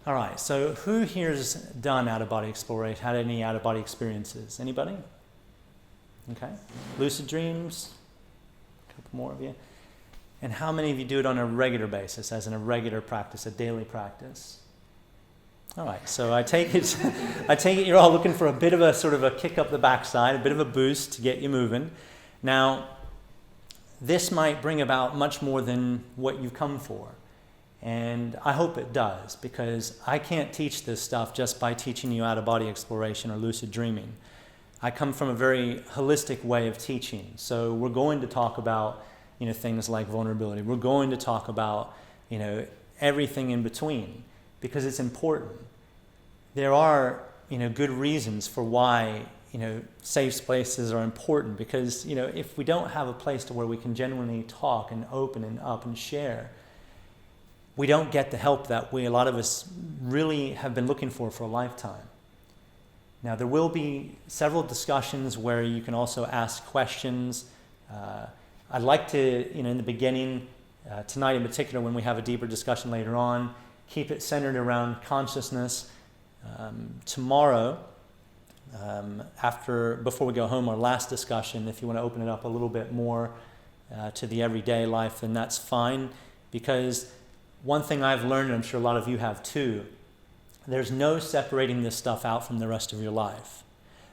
All right, so who here's done out-of-body exploration, had any out-of-body experiences? Anybody? Okay. Lucid dreams? A couple more of you. And how many of you do it on a regular basis, as in a regular practice, a daily practice? All right, so I take it you're all looking for a bit of a sort of a kick up the backside, a bit of a boost to get you moving. Now, this might bring about much more than what you've come for. And I hope it does, because I can't teach this stuff just by teaching you out-of-body exploration or lucid dreaming. I come from a very holistic way of teaching. So we're going to talk about, things like vulnerability. We're going to talk about, everything in between, because it's important. There are, good reasons for why, safe spaces are important, because, if we don't have a place to where we can genuinely talk and open and up and share, we don't get the help that a lot of us really have been looking for a lifetime. Now, there will be several discussions where you can also ask questions. I'd like to, in the beginning, tonight in particular, when we have a deeper discussion later on, keep it centered around consciousness. Tomorrow, before we go home, our last discussion, if you want to open it up a little bit more to the everyday life, then that's fine, because one thing I've learned, and I'm sure a lot of you have too, there's no separating this stuff out from the rest of your life.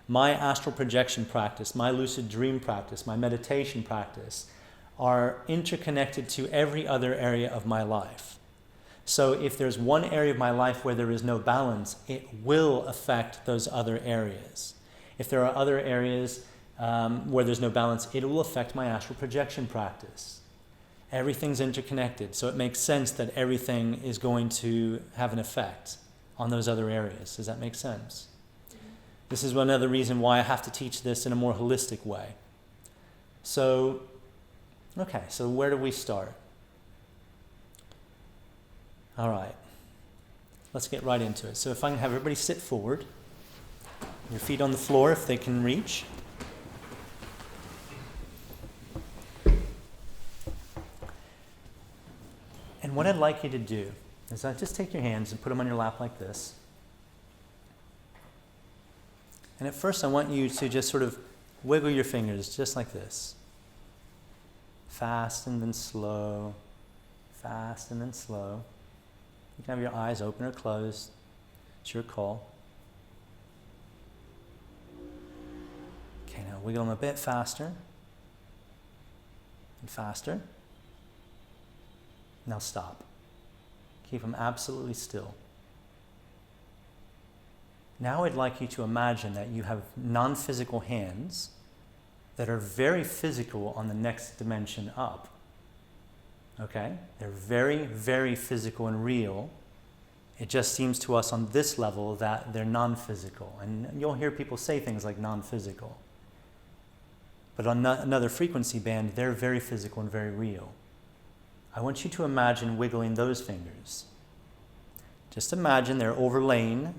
My astral projection practice, my lucid dream practice, my meditation practice are interconnected to every other area of my life. So if there's one area of my life where there is no balance, it will affect those other areas. If there are other areas where there's no balance, it will affect my astral projection practice. Everything's interconnected, so it makes sense that everything is going to have an effect on those other areas. Does that make sense? This is another reason why I have to teach this in a more holistic way. So where do we start? All right, let's get right into it. So if I can have everybody sit forward, your feet on the floor if they can reach. And what I'd like you to do is just take your hands and put them on your lap like this. And at first I want you to just sort of wiggle your fingers just like this. Fast and then slow. Fast and then slow. You can have your eyes open or closed. It's your call. Okay, now wiggle them a bit faster. And faster. Now stop. Keep them absolutely still. Now I'd like you to imagine that you have non-physical hands that are very physical on the next dimension up. Okay? They're very, very physical and real. It just seems to us on this level that they're non-physical. And you'll hear people say things like non-physical. But on another frequency band, they're very physical and very real. I want you to imagine wiggling those fingers. Just imagine they're overlaying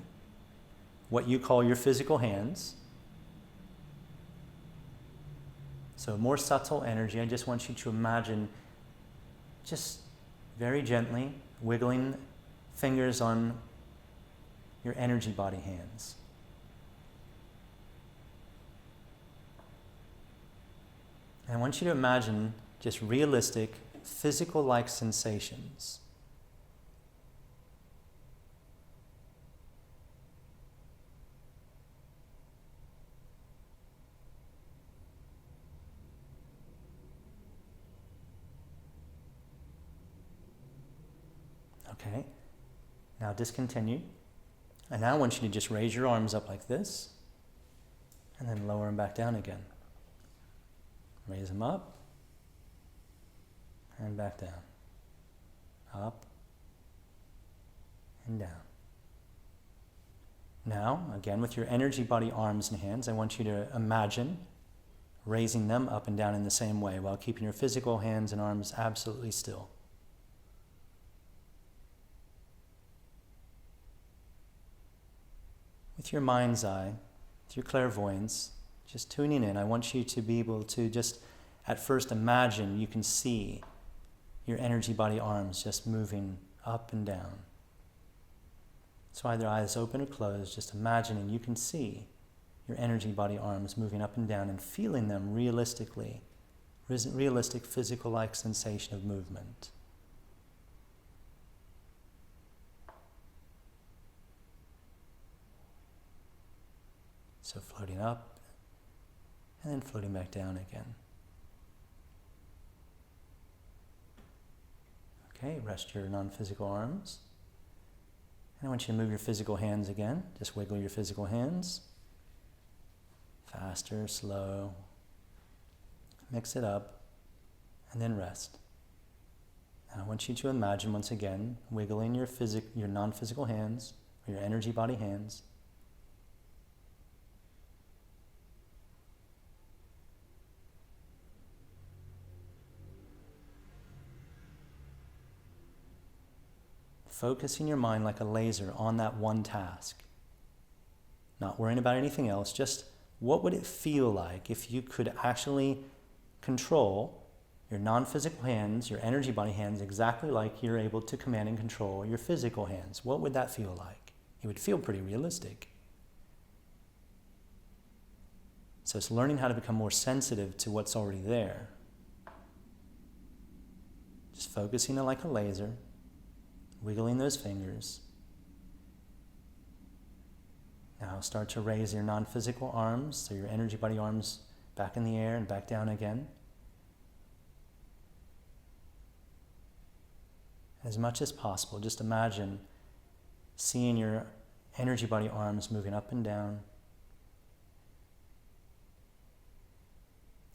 what you call your physical hands. So more subtle energy. I just want you to imagine just very gently wiggling fingers on your energy body hands. And I want you to imagine just realistic, physical-like sensations. Okay, now discontinue. And now I want you to just raise your arms up like this, and then lower them back down again. Raise them up, and back down. Up, and down. Now, again, with your energy body arms and hands, I want you to imagine raising them up and down in the same way while keeping your physical hands and arms absolutely still. With your mind's eye, with your clairvoyance, just tuning in, I want you to be able to just at first imagine you can see your energy body arms just moving up and down. So either eyes open or closed, just imagining you can see your energy body arms moving up and down and feeling them realistically, realistic physical-like sensation of movement. So floating up and then floating back down again. Okay, rest your non-physical arms. And I want you to move your physical hands again. Just wiggle your physical hands. Faster, slow. Mix it up, and then rest. Now I want you to imagine once again wiggling your non-physical hands, or your energy body hands. Focusing your mind like a laser on that one task. Not worrying about anything else, just what would it feel like if you could actually control your non-physical hands, your energy body hands, exactly like you're able to command and control your physical hands? What would that feel like? It would feel pretty realistic. So it's learning how to become more sensitive to what's already there. Just focusing it like a laser. Wiggling those fingers. Now start to raise your non-physical arms, so your energy body arms back in the air and back down again. As much as possible, just imagine seeing your energy body arms moving up and down.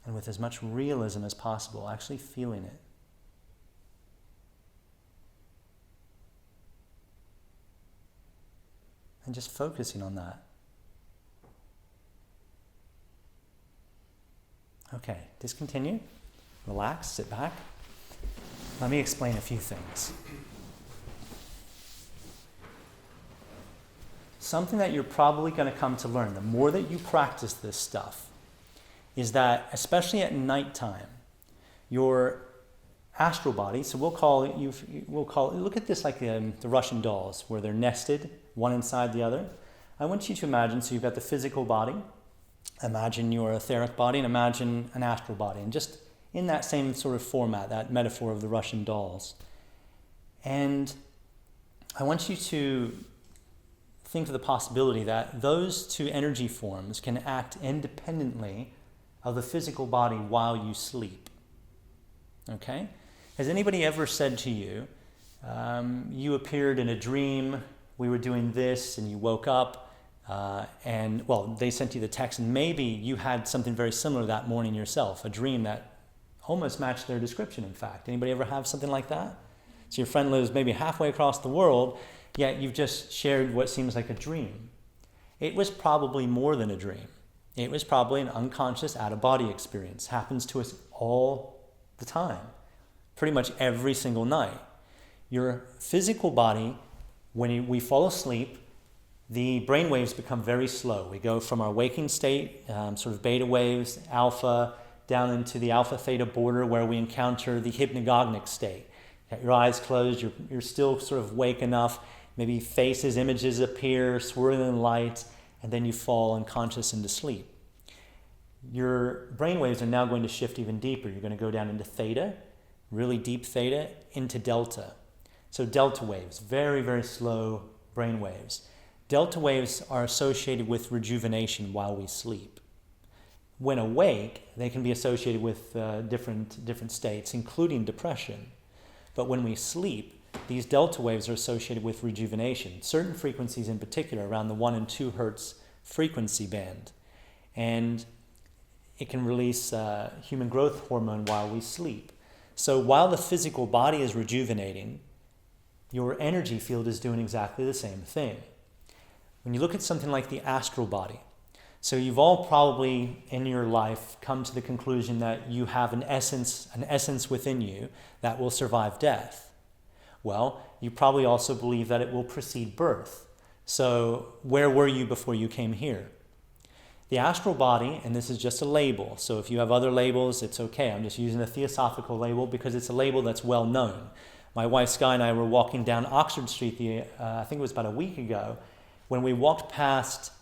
And with as much realism as possible, actually feeling it. And just focusing on that. Okay, discontinue. Relax, sit back. Let me explain a few things. Something that you're probably going to come to learn, the more that you practice this stuff, is that, especially at nighttime, your astral body, so we'll call it, look at this like the Russian dolls, where they're nested, one inside the other. I want you to imagine, so you've got the physical body, imagine your etheric body, and imagine an astral body, and just in that same sort of format, that metaphor of the Russian dolls. And I want you to think of the possibility that those two energy forms can act independently of the physical body while you sleep. Okay? Has anybody ever said to you, you appeared in a dream, we were doing this, and you woke up, and, well, they sent you the text, and maybe you had something very similar that morning yourself, a dream that almost matched their description, in fact. Anybody ever have something like that? So your friend lives maybe halfway across the world, yet you've just shared what seems like a dream. It was probably more than a dream. It was probably an unconscious out-of-body experience. Happens to us all the time, pretty much every single night. Your physical body, when we fall asleep, the brain waves become very slow. We go from our waking state, sort of beta waves, alpha, down into the alpha-theta border where we encounter the hypnagogic state. You got your eyes closed, you're still sort of awake enough, maybe faces, images appear, swirling lights, and then you fall unconscious into sleep. Your brain waves are now going to shift even deeper. You're going to go down into theta, really deep theta, into delta. So delta waves, very, very slow brain waves. Delta waves are associated with rejuvenation while we sleep. When awake, they can be associated with different states, including depression. But when we sleep, these delta waves are associated with rejuvenation, certain frequencies in particular, around the 1 and 2 hertz frequency band. And it can release human growth hormone while we sleep. So while the physical body is rejuvenating, your energy field is doing exactly the same thing. When you look at something like the astral body, so you've all probably in your life come to the conclusion that you have an essence within you that will survive death. Well, you probably also believe that it will precede birth. So where were you before you came here? The astral body, and this is just a label, so if you have other labels, it's okay. I'm just using a theosophical label because it's a label that's well known. My wife Sky and I were walking down Oxford Street, I think it was about a week ago, when we walked past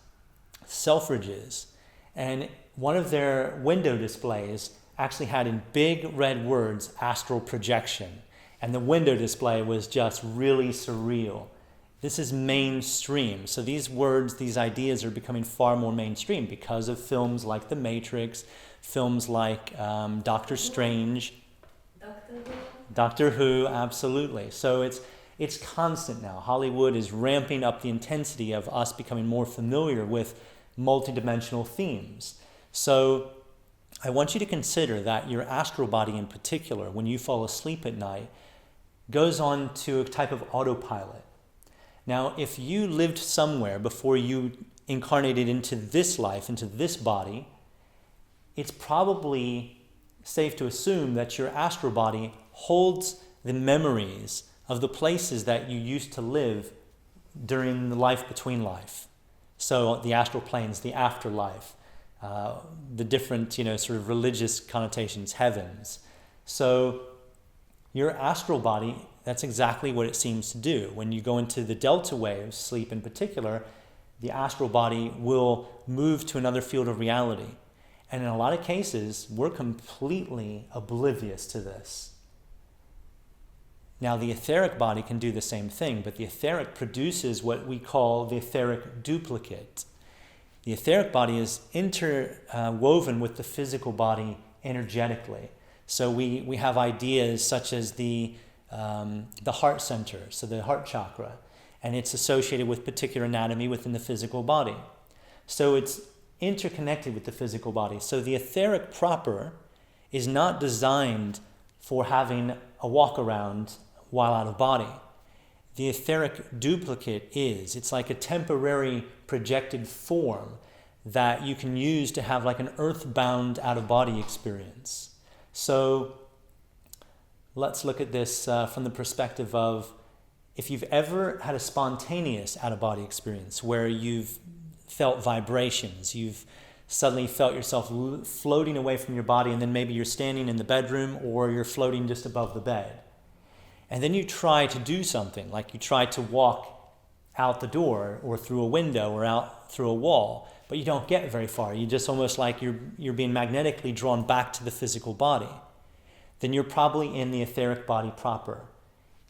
Selfridges, and one of their window displays actually had in big red words, astral projection. And the window display was just really surreal. This is mainstream. So these words, these ideas are becoming far more mainstream because of films like The Matrix, films like Doctor Strange. Doctor Who, absolutely. So it's constant now. Hollywood is ramping up the intensity of us becoming more familiar with multidimensional themes. So I want you to consider that your astral body in particular, when you fall asleep at night, goes on to a type of autopilot. Now, if you lived somewhere before you incarnated into this life, into this body, it's probably safe to assume that your astral body holds the memories of the places that you used to live during the life between life. So the astral planes, the afterlife, the different, sort of religious connotations, heavens. So your astral body, that's exactly what it seems to do. When you go into the delta waves, sleep in particular, the astral body will move to another field of reality. And in a lot of cases, we're completely oblivious to this. Now, the etheric body can do the same thing, but the etheric produces what we call the etheric duplicate. The etheric body is interwoven with the physical body energetically. So we have ideas such as the heart center, so the heart chakra, and it's associated with particular anatomy within the physical body. So it's interconnected with the physical body. So the etheric proper is not designed for having a walk around while out of body. The etheric duplicate is. It's like a temporary projected form that you can use to have like an earthbound out-of-body experience. So let's look at this from the perspective of if you've ever had a spontaneous out-of-body experience where you've felt vibrations, you've suddenly felt yourself floating away from your body, and then maybe you're standing in the bedroom or you're floating just above the bed. And then you try to do something, like you try to walk out the door or through a window or out through a wall, but you don't get very far. You just almost like you're being magnetically drawn back to the physical body. Then you're probably in the etheric body proper.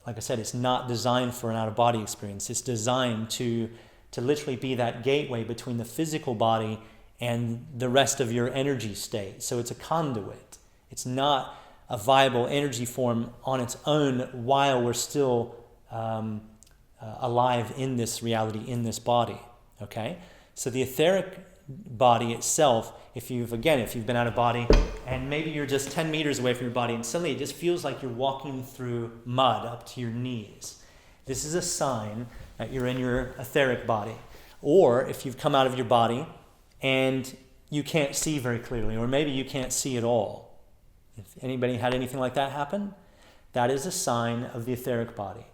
Like I said, it's not designed for an out-of-body experience. It's designed to literally be that gateway between the physical body and the rest of your energy state. So it's a conduit. It's not a viable energy form on its own while we're still alive in this reality, in this body. Okay? So the etheric body itself, if you've been out of body and maybe you're just 10 meters away from your body and suddenly it just feels like you're walking through mud up to your knees, this is a sign that you're in your etheric body. Or if you've come out of your body and you can't see very clearly, or maybe you can't see at all. If anybody had anything like that happen, that is a sign of the etheric body.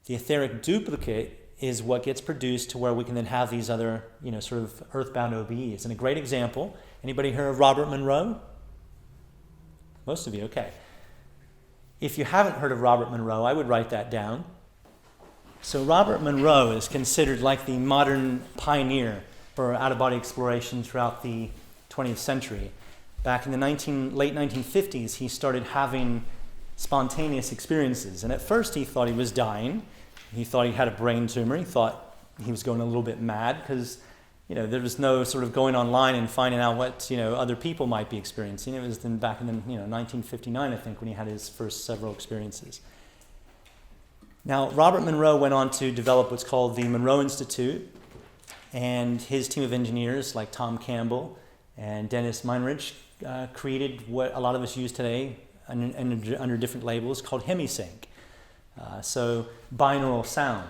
The etheric duplicate is what gets produced to where we can then have these other, sort of earthbound OBEs. And a great example, anybody heard of Robert Monroe? Most of you, okay. If you haven't heard of Robert Monroe, I would write that down. So Robert Monroe is considered like the modern pioneer for out-of-body exploration throughout the 20th century. Back in the late 1950s, he started having spontaneous experiences. And at first he thought he was dying. He thought he had a brain tumor. He thought he was going a little bit mad because, there was no sort of going online and finding out what, other people might be experiencing. It was then back in 1959, I think, when he had his first several experiences. Now, Robert Monroe went on to develop what's called the Monroe Institute, and his team of engineers like Tom Campbell and Dennis Meinrich created what a lot of us use today under different labels called Hemi-Sync. So binaural sound.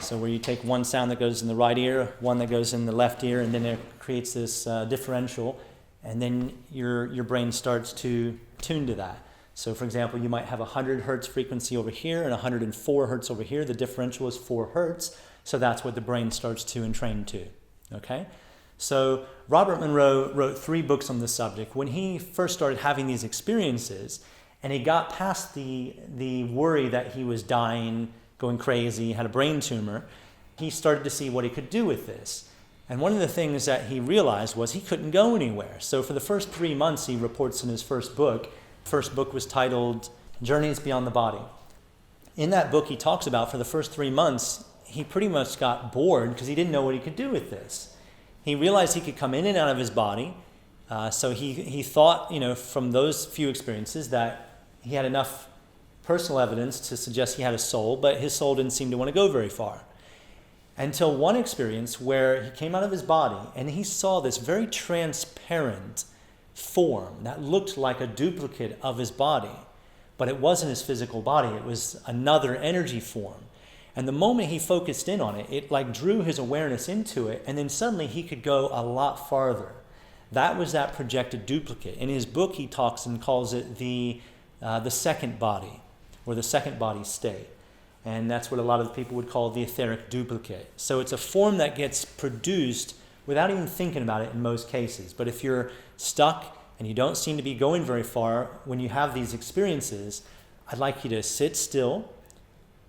So where you take one sound that goes in the right ear, one that goes in the left ear, and then it creates this differential, and then your brain starts to tune to that. So for example, you might have a 100 hertz frequency over here and 104 hertz over here. The differential is 4 hertz, so that's what the brain starts to entrain to. Okay? So Robert Monroe wrote 3 books on this subject. When he first started having these experiences, and he got past the worry that he was dying, going crazy, had a brain tumor, he started to see what he could do with this. And one of the things that he realized was he couldn't go anywhere. So for the first 3 months, he reports in his first book was titled Journeys Beyond the Body. In that book, he talks about for the first 3 months, he pretty much got bored because he didn't know what he could do with this. He realized he could come in and out of his body. So he thought, from those few experiences that he had enough personal evidence to suggest he had a soul, but his soul didn't seem to want to go very far. Until one experience where he came out of his body and he saw this very transparent form that looked like a duplicate of his body, but it wasn't his physical body, it was another energy form. And the moment he focused in on it, it like drew his awareness into it, and then suddenly he could go a lot farther. That was that projected duplicate. In his book, he talks and calls it the second body, or the second body state. And that's what a lot of people would call the etheric duplicate. So it's a form that gets produced without even thinking about it in most cases. But if you're stuck and you don't seem to be going very far when you have these experiences, I'd like you to sit still,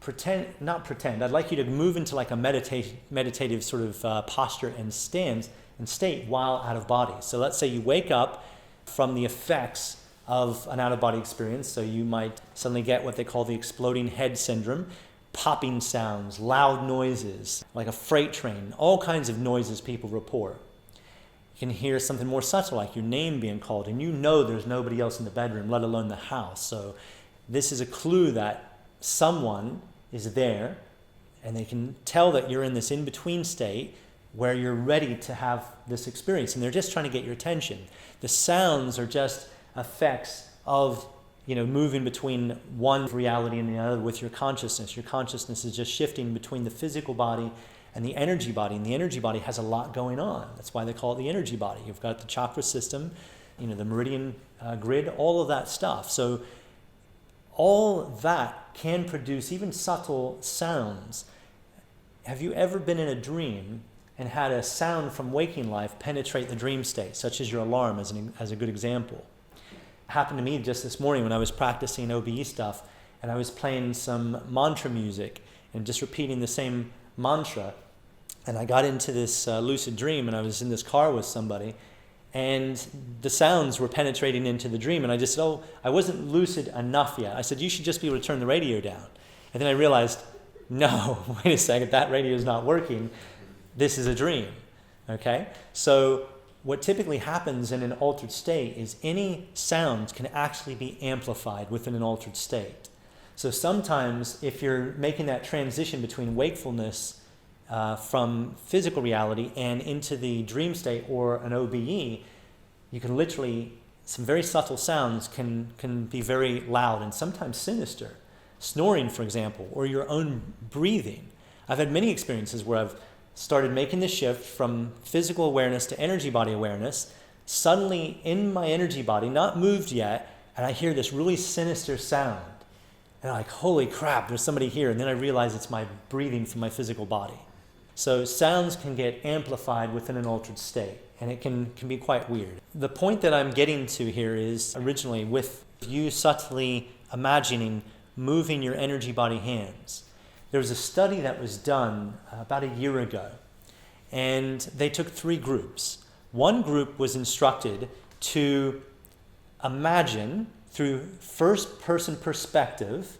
I'd like you to move into like a meditative sort of posture and state while out of body. So let's say you wake up from the effects of an out-of-body experience. So you might suddenly get what they call the exploding head syndrome, popping sounds, loud noises, like a freight train, all kinds of noises people report. You can hear something more subtle, like your name being called, and there's nobody else in the bedroom, let alone the house. So this is a clue that someone is there, and they can tell that you're in this in-between state where you're ready to have this experience, and they're just trying to get your attention. The sounds are just effects of moving between one reality and the other with your consciousness. Your consciousness is just shifting between the physical body and the energy body, and the energy body has a lot going on. That's why they call it the energy body. You've got the chakra system, the meridian grid, all of that stuff. So all that can produce even subtle sounds. Have you ever been in a dream and had a sound from waking life penetrate the dream state, such as your alarm as a good example? Happened to me just this morning when I was practicing OBE stuff, and I was playing some mantra music and just repeating the same mantra, and I got into this lucid dream, and I was in this car with somebody, and the sounds were penetrating into the dream, and I just said, I wasn't lucid enough yet. I said, you should just be able to turn the radio down. And then I realized, no, wait a second, that radio is not working. This is a dream, okay? So what typically happens in an altered state is any sound can actually be amplified within an altered state. So sometimes if you're making that transition between wakefulness from physical reality and into the dream state or an OBE, you can literally, some very subtle sounds can be very loud and sometimes sinister. Snoring, for example, or your own breathing. I've had many experiences where I've started making the shift from physical awareness to energy body awareness, suddenly in my energy body, not moved yet, and I hear this really sinister sound. And I'm like, holy crap, there's somebody here. And then I realize it's my breathing from my physical body. So sounds can get amplified within an altered state, and it can be quite weird. The point that I'm getting to here is originally with you subtly imagining moving your energy body hands. There was a study that was done about a year ago, and they took 3 groups. One group was instructed to imagine through first-person perspective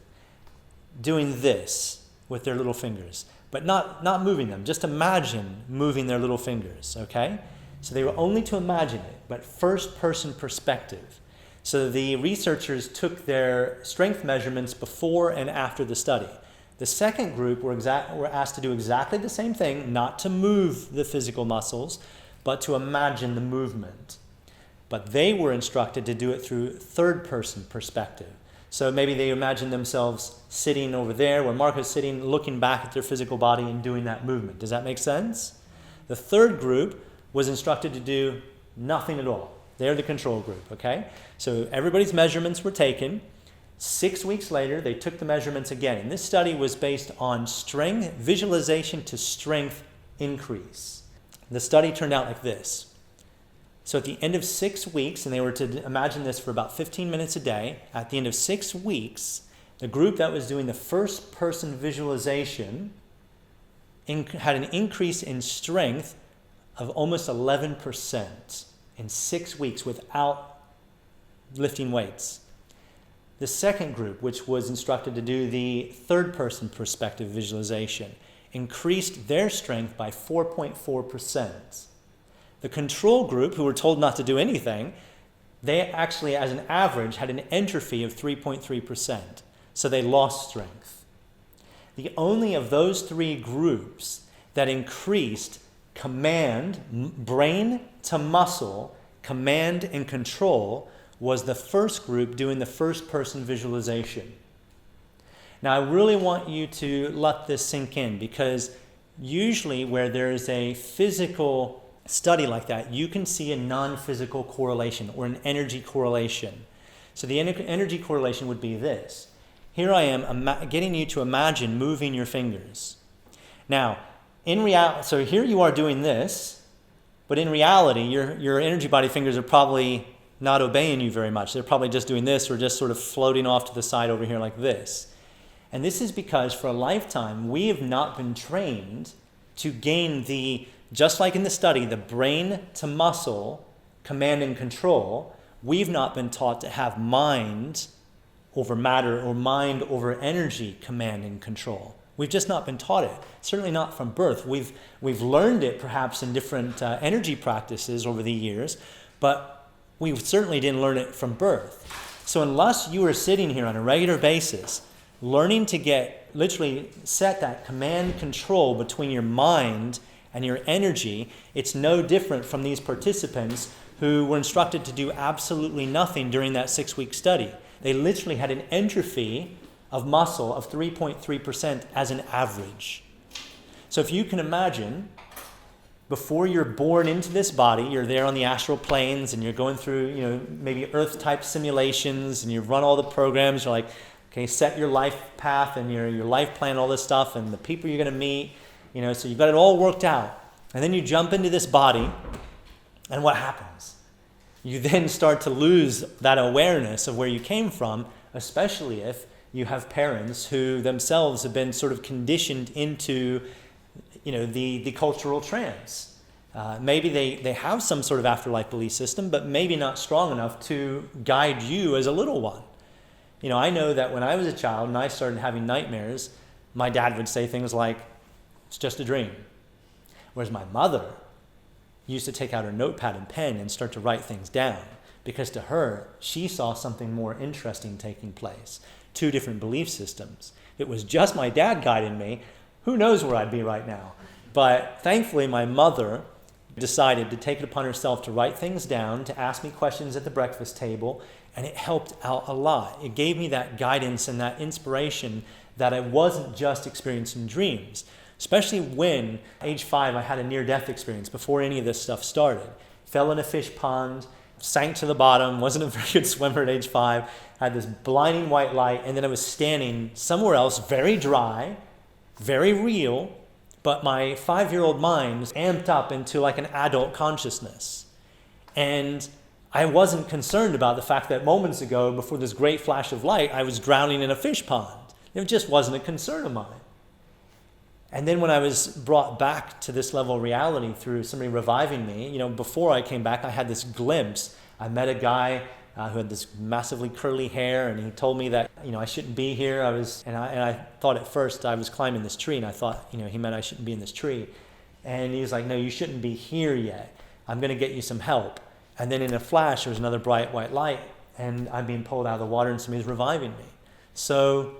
doing this with their little fingers, but not moving them, just imagine moving their little fingers, okay? So they were only to imagine it, but first-person perspective. So the researchers took their strength measurements before and after the study. The second group were asked to do exactly the same thing, not to move the physical muscles, but to imagine the movement. But they were instructed to do it through third-person perspective. So maybe they imagined themselves sitting over there where Mark is sitting, looking back at their physical body and doing that movement. Does that make sense? The third group was instructed to do nothing at all. They're the control group, okay? So everybody's measurements were taken. 6 weeks later, they took the measurements again. And this study was based on strength, visualization to strength increase. The study turned out like this. So at the end of 6 weeks, and they were to imagine this for about 15 minutes a day, at the end of 6 weeks, the group that was doing the first person visualization had an increase in strength of almost 11% in 6 weeks without lifting weights. The second group, which was instructed to do the third person perspective visualization, increased their strength by 4.4%. The control group, who were told not to do anything, they actually, as an average, had an entropy of 3.3%. So they lost strength. The only of those three groups that increased command, brain to muscle, command and control, was the first group doing the first person visualization. Now, I really want you to let this sink in, because usually where there is a physical study like that, you can see a non-physical correlation or an energy correlation. So the energy correlation would be this. Here I am getting you to imagine moving your fingers. Now, in reality, so here you are doing this, but in reality, your energy body fingers are probably not obeying you very much. They're probably just doing this or just sort of floating off to the side over here like this. And this is because for a lifetime, we have not been trained to gain just like in the study, the brain to muscle, command and control. We've not been taught to have mind over matter or mind over energy, command and control. We've just not been taught it, certainly not from birth. We've learned it perhaps in different energy practices over the years, but we certainly didn't learn it from birth. So unless you are sitting here on a regular basis, learning to literally set that command control between your mind and your energy, it's no different from these participants who were instructed to do absolutely nothing during that 6-week study. They literally had an entropy of muscle of 3.3% as an average. So if you can imagine, before you're born into this body, you're there on the astral planes and you're going through, maybe Earth-type simulations, and you run all the programs. You're like, okay, set your life path and your life plan, all this stuff, and the people you're going to meet. So you've got it all worked out. And then you jump into this body, and what happens? You then start to lose that awareness of where you came from, especially if you have parents who themselves have been sort of conditioned into, the cultural trance. Maybe they have some sort of afterlife belief system, but maybe not strong enough to guide you as a little one. I know that when I was a child and I started having nightmares, my dad would say things like, "It's just a dream." Whereas my mother used to take out her notepad and pen and start to write things down, because to her, she saw something more interesting taking place. 2 different belief systems. If it was just my dad guiding me, who knows where I'd be right now. But thankfully, my mother decided to take it upon herself to write things down, to ask me questions at the breakfast table, and it helped out a lot. It gave me that guidance and that inspiration that I wasn't just experiencing dreams. Especially when, age 5, I had a near-death experience before any of this stuff started. Fell in a fish pond, sank to the bottom, wasn't a very good swimmer at age 5, had this blinding white light, and then I was standing somewhere else, very dry, very real, but my 5-year-old mind was amped up into like an adult consciousness. And I wasn't concerned about the fact that moments ago, before this great flash of light, I was drowning in a fish pond. It just wasn't a concern of mine. And then when I was brought back to this level of reality through somebody reviving me, before I came back, I had this glimpse. I met a guy who had this massively curly hair, and he told me that, I shouldn't be here. I thought at first I was climbing this tree, and I thought, he meant I shouldn't be in this tree. And he was like, "No, you shouldn't be here yet. I'm going to get you some help." And then in a flash, there was another bright white light, and I'm being pulled out of the water, and somebody's reviving me. So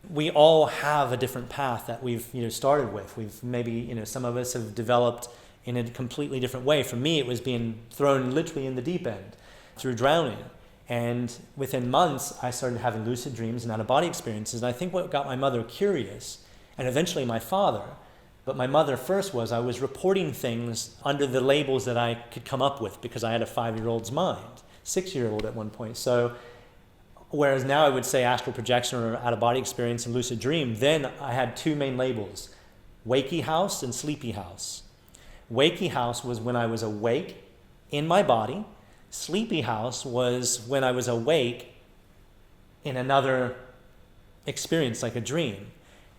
we all have a different path that we've started with. We've maybe, some of us have developed in a completely different way. For me, it was being thrown literally in the deep end through drowning. And within months, I started having lucid dreams and out-of-body experiences. And I think what got my mother curious, and eventually my father, but my mother first, was I was reporting things under the labels that I could come up with, because I had a 5-year-old's mind, 6-year-old at one point. So whereas now I would say astral projection or out-of-body experience and lucid dream, then I had 2 main labels, wakey house and sleepy house. Wakey house was when I was awake in my body. Sleepy house was when I was awake in another experience, like a dream.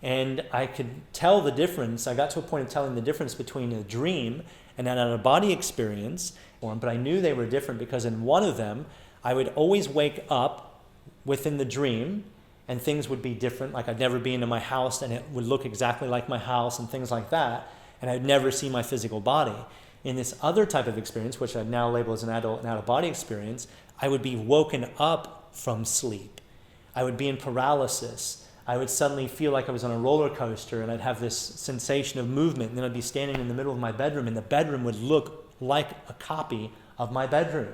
And I could tell the difference. I got to a point of telling the difference between a dream and an out-of-body experience, but I knew they were different because in one of them, I would always wake up within the dream and things would be different. Like I'd never be into my house and it would look exactly like my house and things like that. And I'd never see my physical body. In this other type of experience, which I now label as an adult and out-of-body experience, I would be woken up from sleep. I would be in paralysis. I would suddenly feel like I was on a roller coaster and I'd have this sensation of movement, and then I'd be standing in the middle of my bedroom and the bedroom would look like a copy of my bedroom.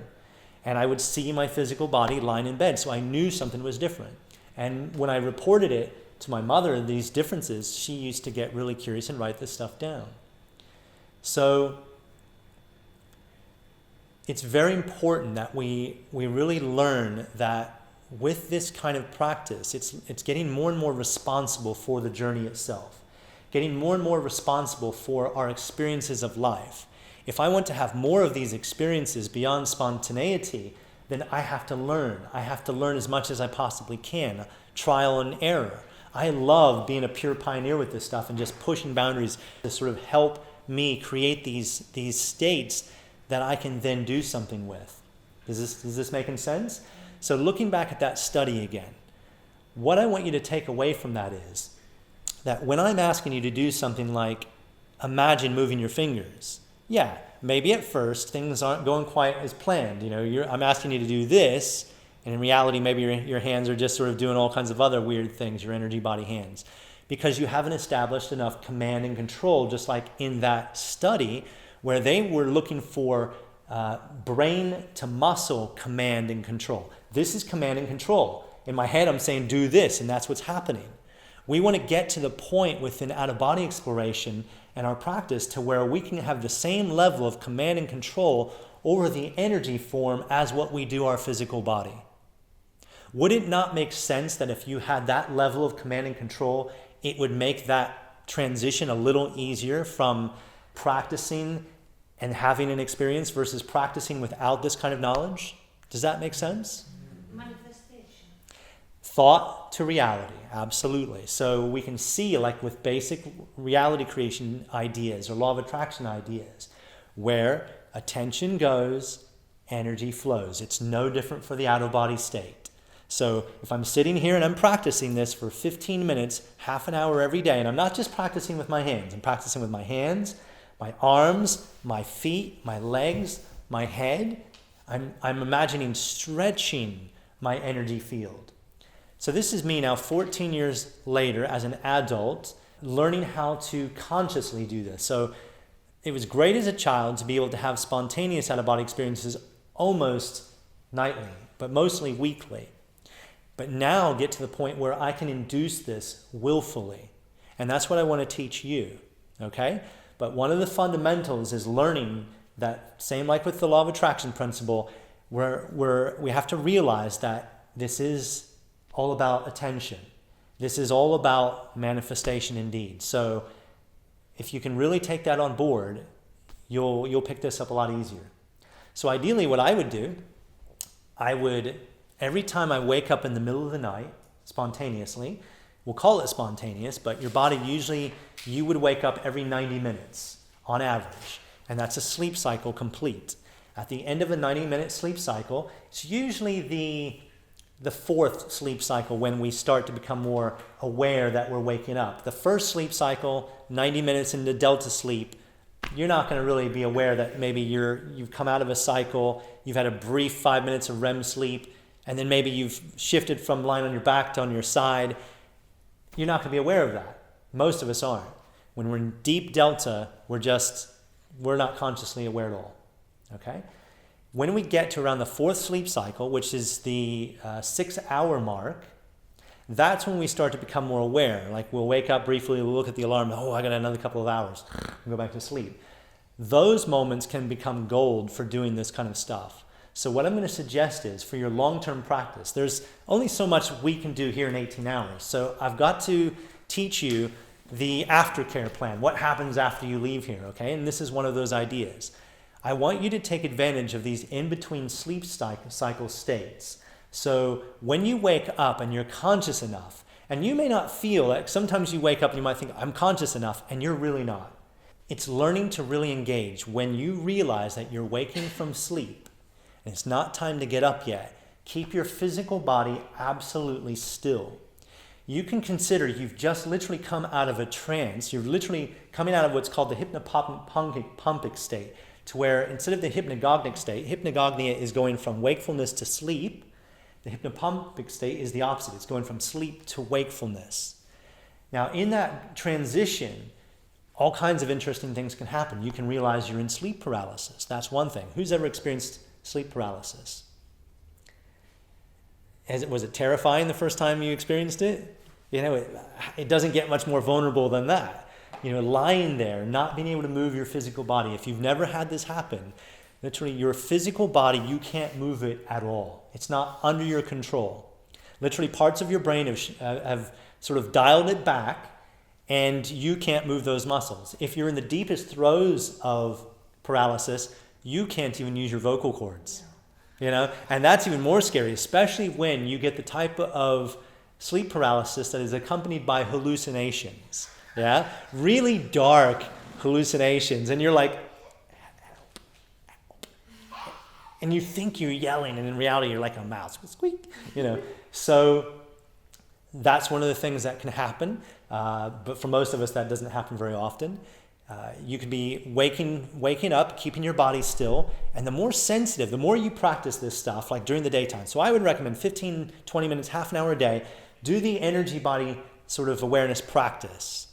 And I would see my physical body lying in bed, so I knew something was different. And when I reported it to my mother, these differences, she used to get really curious and write this stuff down. So it's very important that we really learn that with this kind of practice, it's getting more and more responsible for the journey itself, getting more and more responsible for our experiences of life. If I want to have more of these experiences beyond spontaneity, then I have to learn. I have to learn as much as I possibly can, trial and error. I love being a pure pioneer with this stuff and just pushing boundaries to sort of help me create these states that I can then do something with. Is this making sense? So looking back at that study again, what I want you to take away from that is that when I'm asking you to do something like imagine moving your fingers, yeah, maybe at first things aren't going quite as planned. I'm asking you to do this, and in reality maybe your hands are just sort of doing all kinds of other weird things, your energy body hands, because you haven't established enough command and control, just like in that study where they were looking for brain to muscle command and control. This is command and control. In my head, I'm saying do this, and that's what's happening. We want to get to the point within out-of-body exploration and our practice to where we can have the same level of command and control over the energy form as what we do our physical body. Would it not make sense that if you had that level of command and control, it would make that transition a little easier from practicing and having an experience versus practicing without this kind of knowledge? Does that make sense? Manifestation. Thought to reality, absolutely. So we can see, like with basic reality creation ideas or law of attraction ideas, where attention goes, energy flows. It's no different for the out-of-body state. So if I'm sitting here and I'm practicing this for 15 minutes, half an hour every day, and I'm not just practicing with my hands, I'm practicing with my hands, my arms, my feet, my legs, my head. I'm imagining stretching my energy field. So this is me now 14 years later as an adult learning how to consciously do this. So it was great as a child to be able to have spontaneous out-of-body experiences almost nightly, but mostly weekly. But now get to the point where I can induce this willfully. And that's what I want to teach you, okay? But one of the fundamentals is learning that, same like with the law of attraction principle, where we have to realize that this is all about attention. This is all about manifestation indeed. So if you can really take that on board, you'll pick this up a lot easier. So ideally what I would do, every time I wake up in the middle of the night, spontaneously, we'll call it spontaneous, but your body usually, you would wake up every 90 minutes on average, and that's a sleep cycle complete. At the end of a 90-minute sleep cycle, it's usually the fourth sleep cycle when we start to become more aware that we're waking up. The first sleep cycle, 90 minutes into delta sleep, you're not going to really be aware that maybe you've come out of a cycle, you've had a brief 5 minutes of REM sleep, and then maybe you've shifted from lying on your back to on your side. You're not going to be aware of that. Most of us aren't. When we're in deep delta, we're not consciously aware at all. Okay? When we get to around the fourth sleep cycle, which is the 6-hour mark, that's when we start to become more aware. Like we'll wake up briefly, we'll look at the alarm, I got another couple of hours, and go back to sleep. Those moments can become gold for doing this kind of stuff. So what I'm going to suggest is, for your long-term practice, there's only so much we can do here in 18 hours. So I've got to teach you the aftercare plan, what happens after you leave here, okay? And this is one of those ideas. I want you to take advantage of these in-between sleep cycle states. So when you wake up and you're conscious enough, and you may not feel like sometimes you wake up and you might think, I'm conscious enough, and you're really not. It's learning to really engage when you realize that you're waking from sleep and it's not time to get up yet. Keep your physical body absolutely still. You can consider you've just literally come out of a trance. You're literally coming out of what's called the hypnopompic state, to where instead of the hypnagogic state, hypnagogia is going from wakefulness to sleep. The hypnopompic state is the opposite. It's going from sleep to wakefulness. Now, in that transition, all kinds of interesting things can happen. You can realize you're in sleep paralysis. That's one thing. Who's ever experienced sleep paralysis? Was it terrifying the first time you experienced it? You know, it doesn't get much more vulnerable than that. You know, lying there, not being able to move your physical body. If you've never had this happen, literally your physical body, you can't move it at all. It's not under your control. Literally parts of your brain have sort of dialed it back, and you can't move those muscles. If you're in the deepest throes of paralysis, you can't even use your vocal cords. You know, and that's even more scary, especially when you get the type of sleep paralysis that is accompanied by hallucinations. Yeah, really dark hallucinations, and you're like, and you think you're yelling, and in reality you're like a mouse, squeak. You know, so that's one of the things that can happen. But for most of us, that doesn't happen very often. You could be waking up, keeping your body still, and the more sensitive, the more you practice this stuff, like during the daytime. So I would recommend 15, 20 minutes, half an hour a day, do the energy body sort of awareness practice.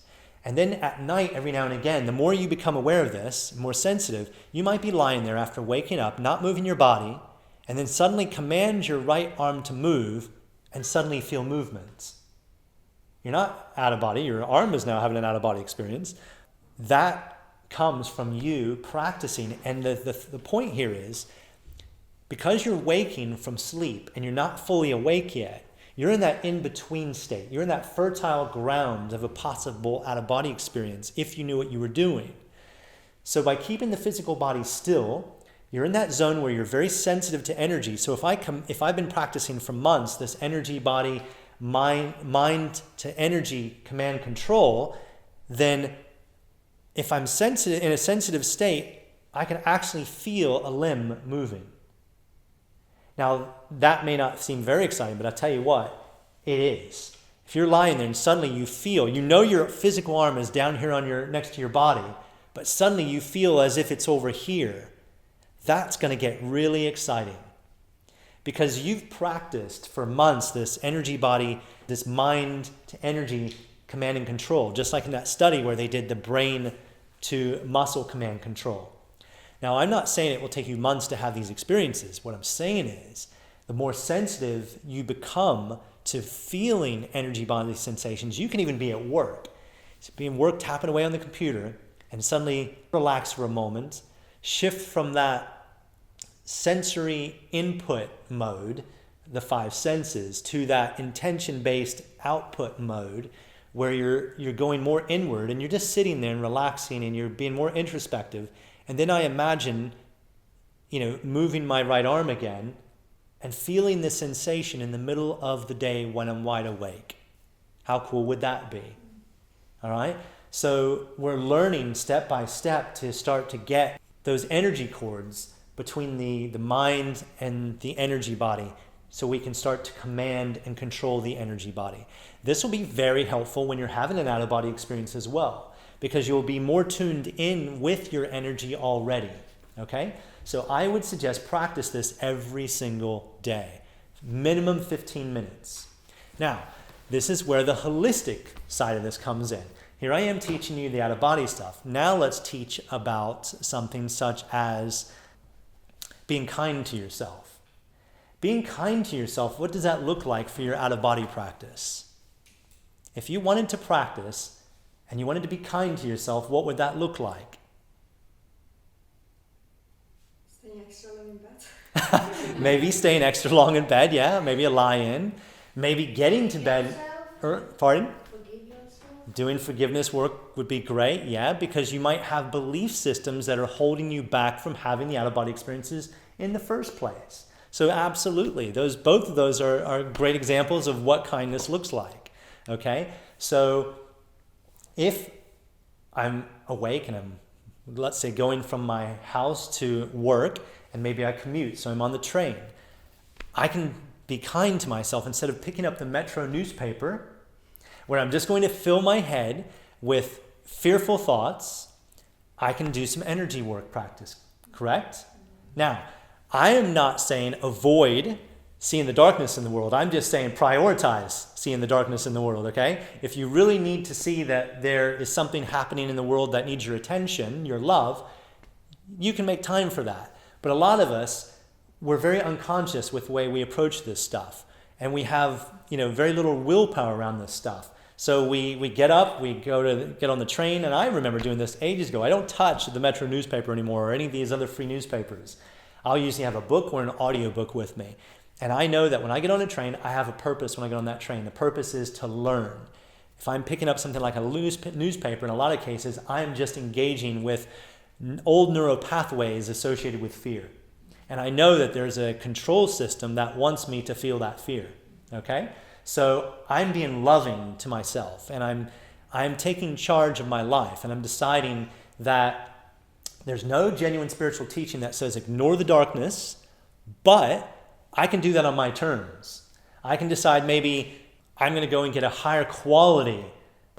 And then at night, every now and again, the more you become aware of this, more sensitive, you might be lying there after waking up, not moving your body, and then suddenly command your right arm to move, and suddenly feel movements. You're not out of body, your arm is now having an out of body experience. That comes from you practicing. And the point here is, because you're waking from sleep and you're not fully awake yet, you're in that in-between state. You're in that fertile ground of a possible out-of-body experience if you knew what you were doing. So by keeping the physical body still, you're in that zone where you're very sensitive to energy. So if I've been practicing for months this energy body, mind to energy command control, then if I'm sensitive in a sensitive state, I can actually feel a limb moving. Now, that may not seem very exciting, but I'll tell you what, it is. If you're lying there and suddenly you feel, you know your physical arm is down here on next to your body, but suddenly you feel as if it's over here, that's going to get really exciting. Because you've practiced for months this energy body, this mind to energy command and control, just like in that study where they did the brain to muscle command control. Now, I'm not saying it will take you months to have these experiences. What I'm saying is, the more sensitive you become to feeling energy body sensations, you can even be at work. So being work, tapping away on the computer, and suddenly relax for a moment, shift from that sensory input mode, the five senses, to that intention-based output mode, where you're going more inward and you're just sitting there and relaxing and you're being more introspective. And then I imagine, moving my right arm again and feeling the sensation in the middle of the day when I'm wide awake. How cool would that be? All right? So we're learning step by step to start to get those energy cords between the mind and the energy body, so we can start to command and control the energy body. This will be very helpful when you're having an out-of-body experience as well, because you'll be more tuned in with your energy already, okay? So I would suggest practice this every single day, minimum 15 minutes. Now, this is where the holistic side of this comes in. Here I am teaching you the out-of-body stuff. Now let's teach about something such as being kind to yourself. Being kind to yourself, what does that look like for your out-of-body practice? If you wanted to practice and you wanted to be kind to yourself, what would that look like? Staying extra long in bed. Maybe staying extra long in bed, yeah. Maybe a lie-in. Maybe getting to bed. Pardon? Forgive yourself. doing forgiveness work would be great, yeah, because you might have belief systems that are holding you back from having the out-of-body experiences in the first place. So absolutely, both of those are great examples of what kindness looks like, okay? So if I'm awake and I'm, let's say, going from my house to work, and maybe I commute, so I'm on the train, I can be kind to myself instead of picking up the Metro newspaper, where I'm just going to fill my head with fearful thoughts. I can do some energy work practice, correct? Now, I am not saying avoid seeing the darkness in the world. I'm just saying prioritize seeing the darkness in the world, okay? If you really need to see that there is something happening in the world that needs your attention, your love, you can make time for that. But a lot of us, we're very unconscious with the way we approach this stuff. And we have, very little willpower around this stuff. So we get up, we go to get on the train, and I remember doing this ages ago. I don't touch the Metro newspaper anymore or any of these other free newspapers. I'll usually have a book or an audiobook with me. And I know that when I get on a train, I have a purpose when I get on that train. The purpose is to learn. If I'm picking up something like a newspaper, in a lot of cases, I'm just engaging with old neural pathways associated with fear. And I know that there's a control system that wants me to feel that fear, okay? So I'm being loving to myself, and I'm taking charge of my life, and I'm deciding that there's no genuine spiritual teaching that says ignore the darkness, but I can do that on my terms. I can decide maybe I'm going to go and get a higher quality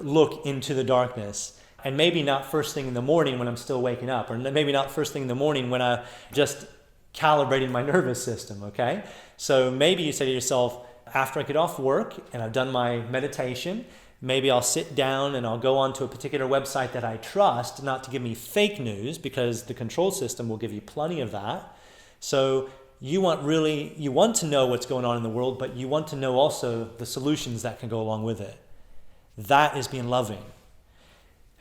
look into the darkness, and maybe not first thing in the morning when I'm still waking up, or maybe not first thing in the morning when I'm just calibrating my nervous system, okay? So maybe you say to yourself, after I get off work and I've done my meditation, maybe I'll sit down and I'll go onto a particular website that I trust, not to give me fake news, because the control system will give you plenty of that. So you want to know what's going on in the world, but you want to know also the solutions that can go along with it. That is being loving.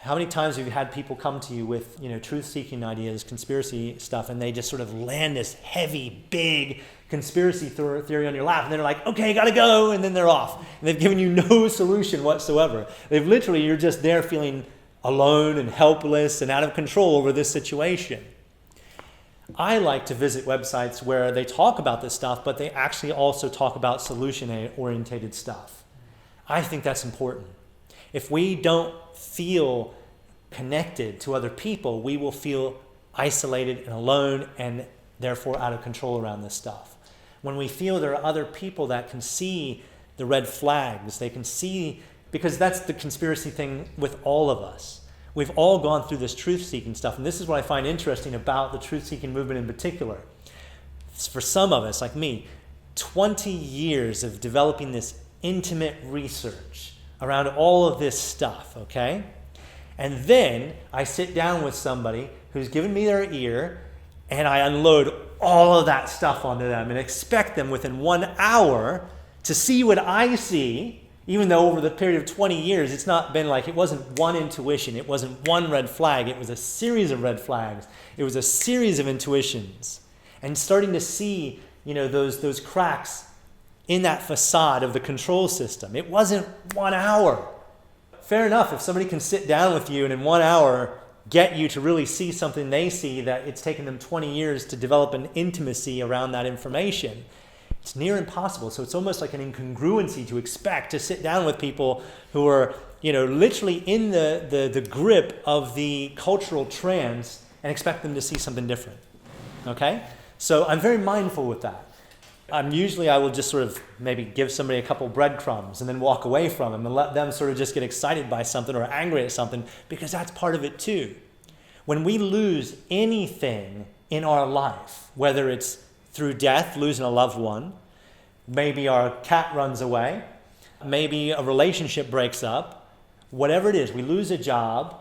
How many times have you had people come to you with, truth-seeking ideas, conspiracy stuff, and they just sort of land this heavy, big conspiracy theory on your lap, and they're like, okay, gotta go, and then they're off. And they've given you no solution whatsoever. You're just there feeling alone and helpless and out of control over this situation. I like to visit websites where they talk about this stuff, but they actually also talk about solution-oriented stuff. I think that's important. If we don't feel connected to other people, we will feel isolated and alone and therefore out of control around this stuff. When we feel there are other people that can see the red flags, they can see, because that's the conspiracy thing with all of us. We've all gone through this truth-seeking stuff, and this is what I find interesting about the truth-seeking movement in particular. For some of us, like me, 20 years of developing this intimate research around all of this stuff, okay? And then I sit down with somebody who's given me their ear, and I unload all of that stuff onto them and expect them within 1 hour to see what I see, even though over the period of 20 years, it's not been like, it wasn't one intuition, it wasn't one red flag, it was a series of red flags, it was a series of intuitions. And starting to see, those cracks in that facade of the control system. It wasn't 1 hour. Fair enough, if somebody can sit down with you and in 1 hour get you to really see something they see that it's taken them 20 years to develop an intimacy around that information, it's near impossible. So it's almost like an incongruency to expect to sit down with people who are, literally in the grip of the cultural trance and expect them to see something different. Okay? So I'm very mindful with that. I will just sort of maybe give somebody a couple breadcrumbs and then walk away from them and let them sort of just get excited by something or angry at something, because that's part of it too. When we lose anything in our life, whether it's through death, losing a loved one, maybe our cat runs away, maybe a relationship breaks up, whatever it is, we lose a job,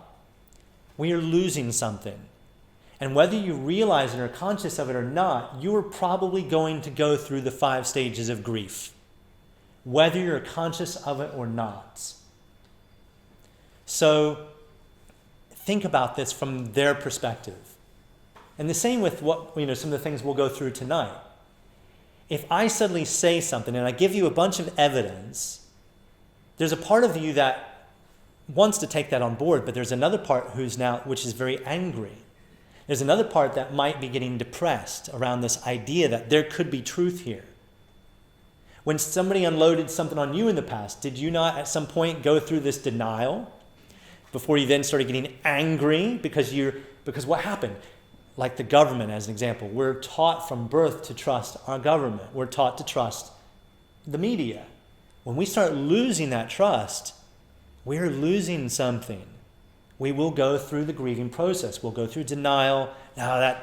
we are losing something. And whether you realize it or are conscious of it or not, you are probably going to go through the 5 stages of grief, whether you're conscious of it or not. So think about this from their perspective. And the same with what, some of the things we'll go through tonight. If I suddenly say something and I give you a bunch of evidence, there's a part of you that wants to take that on board, but there's another part which is very angry. There's another part that might be getting depressed around this idea that there could be truth here. When somebody unloaded something on you in the past, did you not at some point go through this denial before you then started getting angry because what happened? Like the government as an example, we're taught from birth to trust our government. We're taught to trust the media. When we start losing that trust, we're losing something. We will go through the grieving process. We'll go through denial. Now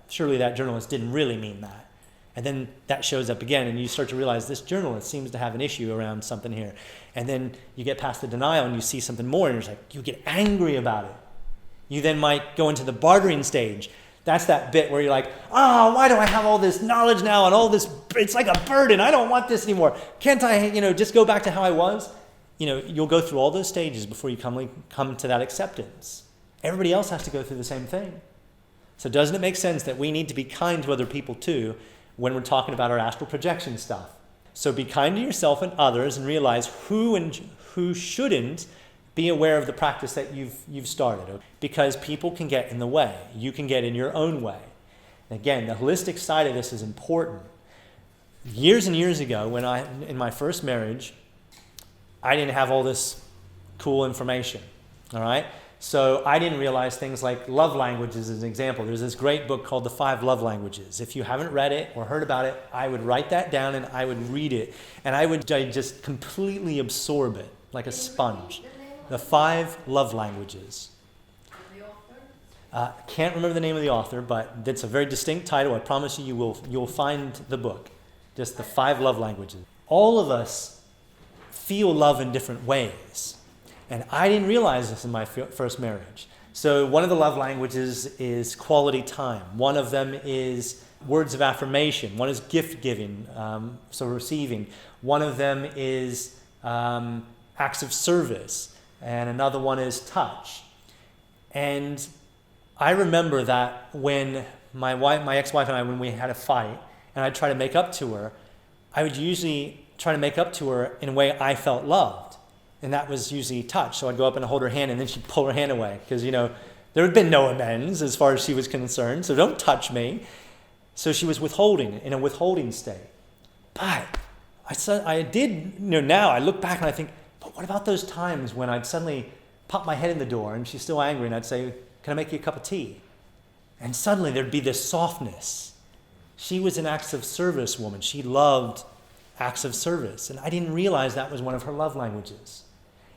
surely that journalist didn't really mean that. And then that shows up again, and you start to realize this journalist seems to have an issue around something here. And then you get past the denial and you see something more, and you get angry about it. You then might go into the bartering stage. That's that bit where you're like, why do I have all this knowledge now and all this, it's like a burden. I don't want this anymore. Can't I, just go back to how I was? You'll go through all those stages before you come to that acceptance. Everybody else has to go through the same thing. So doesn't it make sense that we need to be kind to other people too when we're talking about our astral projection stuff? So be kind to yourself and others and realize who shouldn't be aware of the practice that you've started, because people can get in the way. You can get in your own way. And again, the holistic side of this is important. Years and years ago, when in my first marriage, I didn't have all this cool information, all right? So I didn't realize things like love languages as an example. There's this great book called The 5 Love Languages. If you haven't read it or heard about it, I would write that down and I would read it. And I would just completely absorb it like a sponge. The 5 Love Languages. Can't remember the name of the author, but it's a very distinct title. I promise you'll find the book. Just the 5 Love Languages. All of us feel love in different ways. And I didn't realize this in my first marriage. So one of the love languages is quality time. One of them is words of affirmation. One is gift giving, so receiving. One of them is acts of service. And another one is touch. And I remember that when my ex-wife and I, when we had a fight, and I'd try to make up to her, I would usually try to make up to her in a way I felt loved. And that was usually touch. So I'd go up and hold her hand, and then she'd pull her hand away. Because, there had been no amends as far as she was concerned. So don't touch me. So she was withholding, in a withholding state. But I did, now I look back and I think, but what about those times when I'd suddenly pop my head in the door and she's still angry and I'd say, can I make you a cup of tea? And suddenly there'd be this softness. She was an acts of service woman. She loved acts of service. And I didn't realize that was one of her love languages.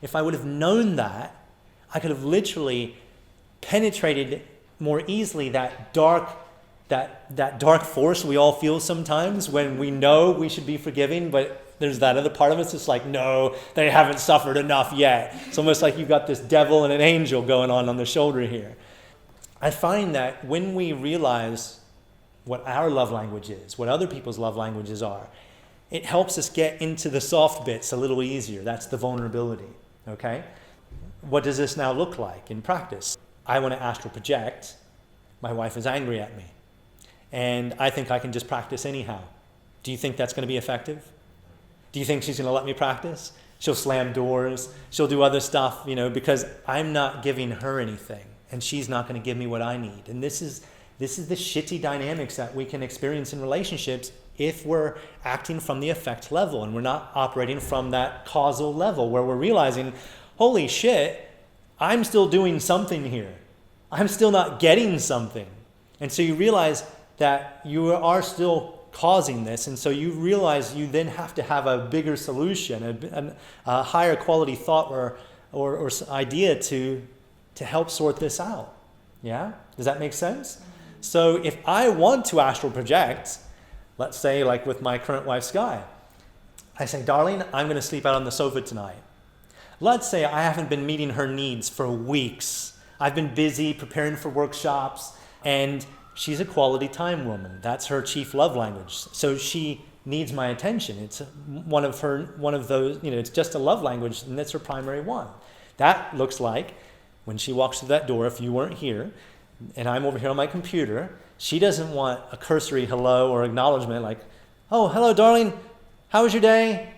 If I would have known that, I could have literally penetrated more easily that dark force we all feel sometimes when we know we should be forgiving, but there's that other part of us that's like, no, they haven't suffered enough yet. It's almost like you've got this devil and an angel going on the shoulder here. I find that when we realize what our love language is, what other people's love languages are, it helps us get into the soft bits a little easier. That's the vulnerability, okay? What does this now look like in practice? I want to astral project. My wife is angry at me. And I think I can just practice anyhow. Do you think that's going to be effective? Do you think she's going to let me practice? She'll slam doors. She'll do other stuff, because I'm not giving her anything. And she's not going to give me what I need. And this is the shitty dynamics that we can experience in relationships if we're acting from the effect level and we're not operating from that causal level where we're realizing, holy shit, I'm still doing something here. I'm still not getting something. And so you realize that you are still causing this, and so you realize you then have to have a bigger solution, a higher quality thought or idea to help sort this out. Yeah? Does that make sense? So if I want to astral project, let's say like with my current wife, Sky, I say, darling, I'm going to sleep out on the sofa tonight. Let's say I haven't been meeting her needs for weeks. I've been busy preparing for workshops, and she's a quality time woman. That's her chief love language. So she needs my attention. It's one of those, it's just a love language, and that's her primary one. That looks like when she walks through that door, if you weren't here, and I'm over here on my computer, she doesn't want a cursory hello or acknowledgement like, oh, hello, darling, how was your day?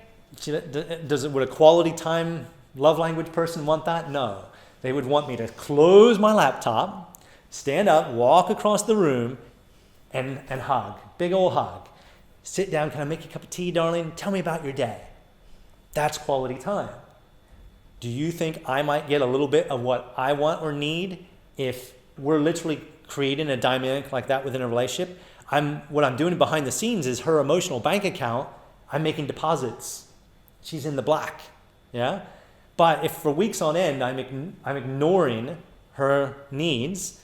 Would a quality time love language person want that? No. They would want me to close my laptop, stand up, walk across the room, and hug. Big old hug. Sit down, can I make you a cup of tea, darling? Tell me about your day. That's quality time. Do you think I might get a little bit of what I want or need if we're literally creating a dynamic like that within a relationship? What I'm doing behind the scenes is her emotional bank account, I'm making deposits. She's in the black, yeah? But if for weeks on end I'm ignoring her needs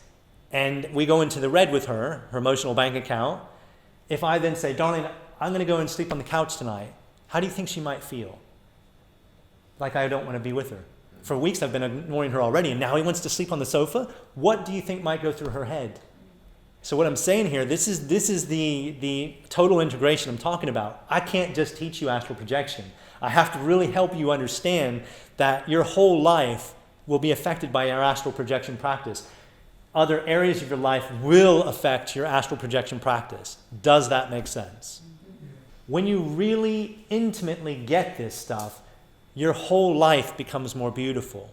and we go into the red with her emotional bank account, if I then say, darling, I'm going to go and sleep on the couch tonight, how do you think she might feel? Like I don't want to be with her. For weeks I've been ignoring her already, and now he wants to sleep on the sofa? What do you think might go through her head? So what I'm saying here, this is the total integration I'm talking about. I can't just teach you astral projection. I have to really help you understand that your whole life will be affected by your astral projection practice. Other areas of your life will affect your astral projection practice. Does that make sense? When you really intimately get this stuff, your whole life becomes more beautiful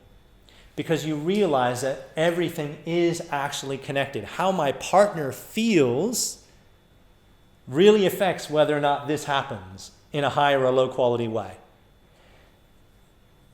because you realize that everything is actually connected. How my partner feels really affects whether or not this happens in a high or a low quality way.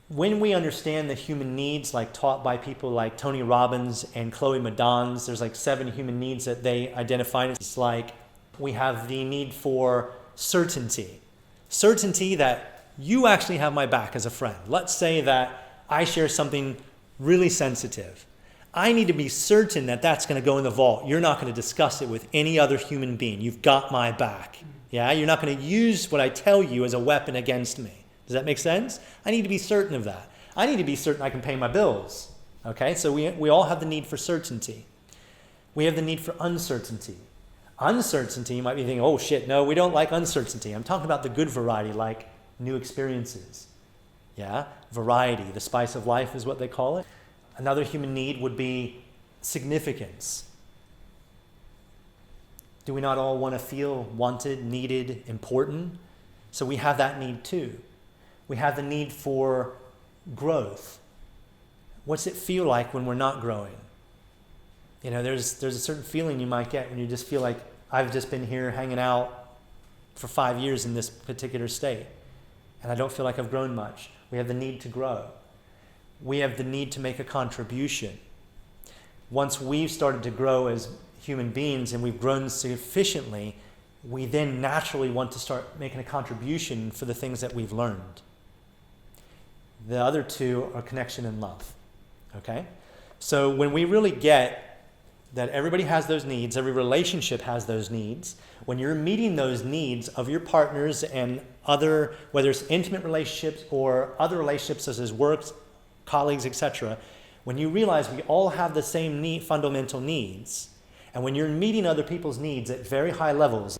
When we understand the human needs, like taught by people like Tony Robbins and Chloe Madons, there's like 7 human needs that they identify. It's like we have the need for certainty. Certainty that you actually have my back as a friend. Let's say that I share something really sensitive. I need to be certain that that's going to go in the vault. You're not going to discuss it with any other human being. You've got my back. Yeah, you're not going to use what I tell you as a weapon against me. Does that make sense? I need to be certain of that. I need to be certain I can pay my bills. Okay, so we all have the need for certainty. We have the need for uncertainty. Uncertainty, you might be thinking, oh shit, no, we don't like uncertainty. I'm talking about the good variety, like new experiences. Yeah, variety, the spice of life is what they call it. Another human need would be significance. Do we not all want to feel wanted, needed, important? So we have that need too. We have the need for growth. What's it feel like when we're not growing? You know, there's a certain feeling you might get when you just feel like I've just been here hanging out for 5 years in this particular state, and I don't feel like I've grown much. We have the need to grow. We have the need to make a contribution. Once we've started to grow as human beings and we've grown sufficiently, we then naturally want to start making a contribution for the things that we've learned. The other two are connection and love. Okay? So when we really get that everybody has those needs, every relationship has those needs, when you're meeting those needs of your partners and other, whether it's intimate relationships or other relationships such as work, colleagues, etc., when you realize we all have the same fundamental needs, and when you're meeting other people's needs at very high levels,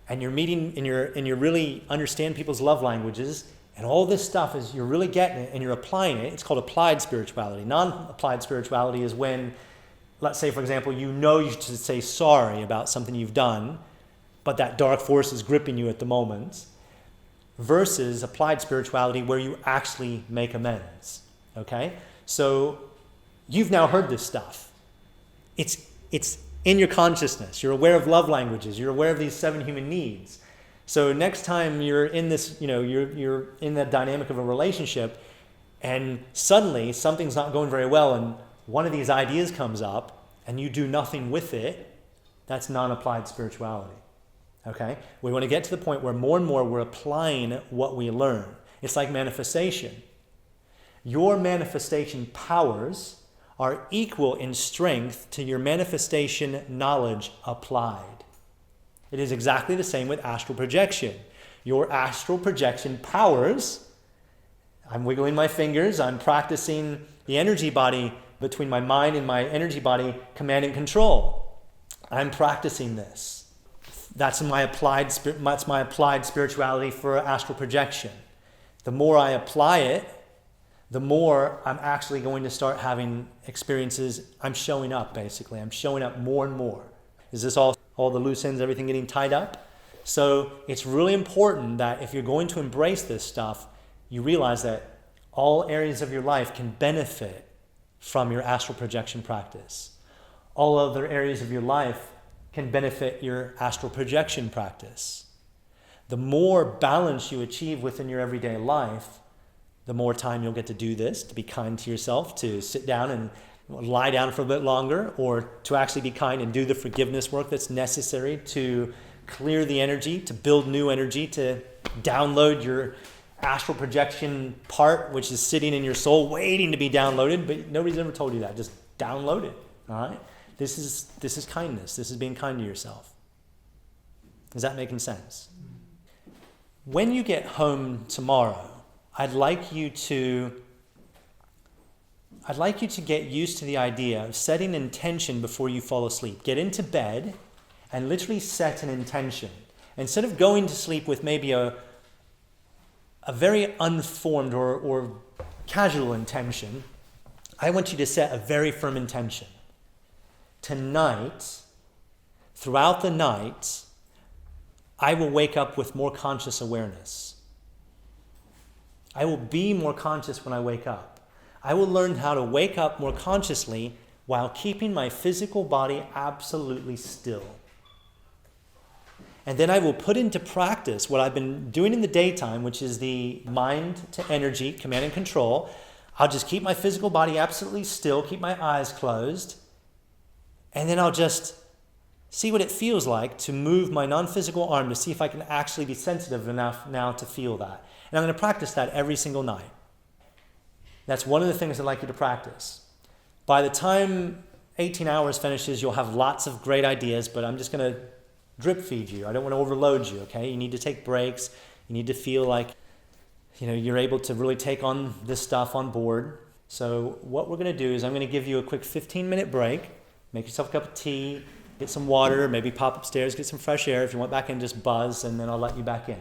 and you're meeting and you're really understand people's love languages, and all this stuff is you're really getting it and you're applying it. It's called applied spirituality. Non-applied spirituality is when, let's say, for example, you know you should say sorry about something you've done, but that dark force is gripping you at the moment, versus applied spirituality where you actually make amends. Okay? So you've now heard this stuff. It's in your consciousness. You're aware of love languages. You're aware of these 7 human needs. So next time you're in this, you're in the dynamic of a relationship, and suddenly something's not going very well, and one of these ideas comes up, and you do nothing with it, that's non-applied spirituality. Okay? We want to get to the point where more and more we're applying what we learn. It's like manifestation. Your manifestation powers are equal in strength to your manifestation knowledge applied. It is exactly the same with astral projection. Your astral projection powers, I'm wiggling my fingers, I'm practicing the energy body between my mind and my energy body, command and control. I'm practicing this. That's my applied spirituality for astral projection. The more I apply it, the more I'm actually going to start having experiences. I'm showing up, basically. I'm showing up more and more. Is this all the loose ends, everything getting tied up? So it's really important that if you're going to embrace this stuff, you realize that all areas of your life can benefit from your astral projection practice. All other areas of your life can benefit your astral projection practice. The more balance you achieve within your everyday life, the more time you'll get to do this, to be kind to yourself, to sit down and lie down for a bit longer, or to actually be kind and do the forgiveness work that's necessary to clear the energy, to build new energy, to download your astral projection part, which is sitting in your soul waiting to be downloaded, but nobody's ever told you that. Just download it, all right? This is kindness. This is being kind to yourself. Is that making sense? When you get home tomorrow, I'd like you to get used to the idea of setting intention before you fall asleep. Get into bed and literally set an intention. Instead of going to sleep with maybe a very unformed or casual intention, I want you to set a very firm intention. Tonight, throughout the night, I will wake up with more conscious awareness. I will be more conscious when I wake up. I will learn how to wake up more consciously while keeping my physical body absolutely still. And then I will put into practice what I've been doing in the daytime, which is the mind to energy, command and control. I'll just keep my physical body absolutely still, keep my eyes closed, and then I'll just see what it feels like to move my non-physical arm to see if I can actually be sensitive enough now to feel that. And I'm going to practice that every single night. That's one of the things I'd like you to practice. By the time 18 hours finishes, you'll have lots of great ideas, but I'm just going to drip feed you. I don't want to overload you, okay? You need to take breaks. You need to feel like, you're able to really take on this stuff on board. So what we're going to do is I'm going to give you a quick 15-minute break. Make yourself a cup of tea, get some water, maybe pop upstairs, get some fresh air. If you want back in, just buzz, and then I'll let you back in.